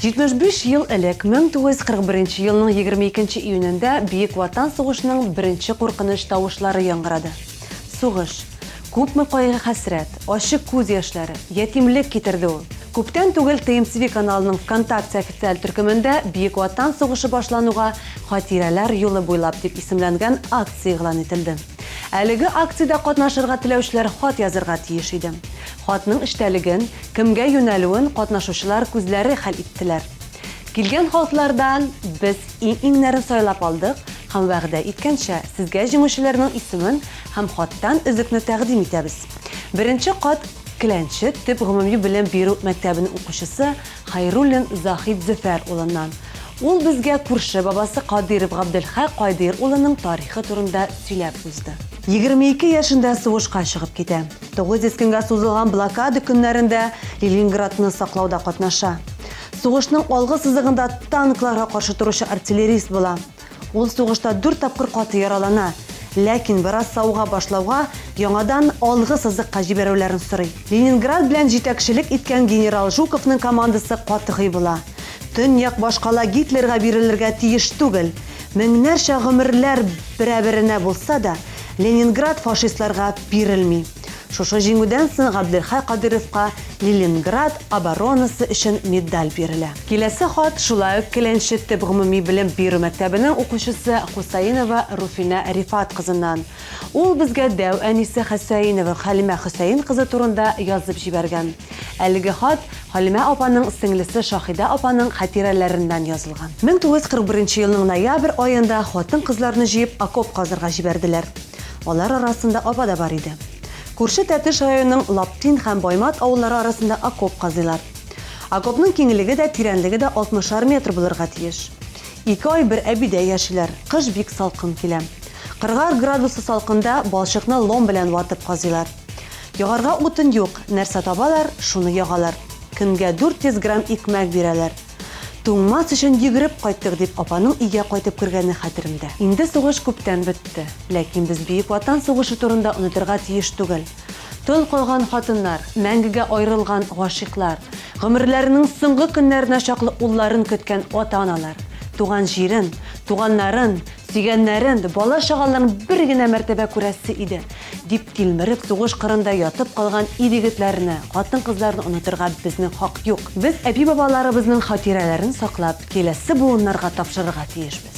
75 yıl элек 1941 yılның 22 июнендә Бөек Ватан сугышының беренче куркыныч тавышлары яңгырады. Сугыш, күпме кайгы хәсрәт, ачык күз яшьләре, ятимлек китерде ул. Күптән түгел ТМТВ каналының ВКонтакте официаль төркемендә Бөек Ватан сугышы башлануга хатирәләр юлы буйлап дип исемләнгән акция игълан ителде. Әлеге акциядә катнашырга теләүчеләр хат язырга тиеш иде. Хатның эштәлеген, кемгә юнәлүен катнашучылар күзләре хәл иттеләр. Килгән хатлардан без иңнәрен сайлап алдык һәм вәгъдә иткәнчә сезгә җиңүчеләрнең исемен һәм хаттан өзекне тәкъдим итәбез. Беренче кат Келәнче төп гомуми белем бирү мәктәбенең укучысы Хайруллин Захид Зөфәр улыннан. Ул безгә күрше бабасы Кадиров Габделхак Кадир улының тарихы турында сөйләп узды. 22 яшендә сугышка чыгып китә. 900 көнгә сузылган блокада көннәрендә Ленинградны саклауда катнаша. Сугышның алгы сызыгында танкларга каршы торучы артиллерист була. Ул сугышта 4 тапкыр каты яралана. Ләкин бераз сауга башлауга яңадан алгы сызыкка җибәрүләрен сорый. Ленинград белән җитәкчелек иткән генерал Жуковның командасы катыгый була. Төньяк башкала Гитлерга бирелергә тиеш түгел. Меңнәрчә гомерләр берәберенә булса да, Ленинград фашистларга бирелми. Шушы җиңүдән соң Габделхак Кадировка Ленинград оборонасы өчен медаль бирелә. Киләсе хат шулай ук Келәнче төп гомуми белем бирү мәктәбенең укучысы Хусаинова Руфина Рифат кызыннан. Ул безгә дәү әнисе Хусаинова Халимә Хусаин кызы турында язып җибәргән. Әлеге хат Халимә апаның сеңлесе Шахида апаның хатирәләреннән язылган. 1941 елның ноябрь аенда хатын-кызларны җыеп окоп казырга җибәрделәр. Алар арасында апа да бар иде. Күрше Тәтеш районының Лаптин һәм Баймат авыллары арасында окоп казыйлар. Окопның киңлеге дә тирәнлеге дә 60 метр булырга тиеш. 2 ай бер әбидә яшиләр. Кыш бик салкын килә. 40 градусы салкында балчыкны лом белән ватып казыйлар. Ягарга утын юк, нәрсә табалар, шуны ягалар. Көнгә 400 грамм икмәк бирәләр. Туңмас өчен йөгереп кайттык дип апаның өйгә кайтып кергәне хәтеремдә. Инде сугыш күптән бетте, ләкин без Бөек Ватан сугышы турында унытырга тиеш түгел. Тол калган хатыннар, мәңгегә аерылган гашыйклар, гомерләренең соңгы көннәренә чаклы улларын көткән ата-аналар, туган җирен, туганнарын, сөйгәннәрен, бала-чагаларын бер генә мәртәбә күрәсе иде, дип тилмереп сугыш кырында ятып калган ир-егетләрне, хатын-кызларны унытырга безнең хак юк. Без әби-бабаларыбызның хатирәләрен саклап, киләсе буыннарга тапшырырга тиешбез.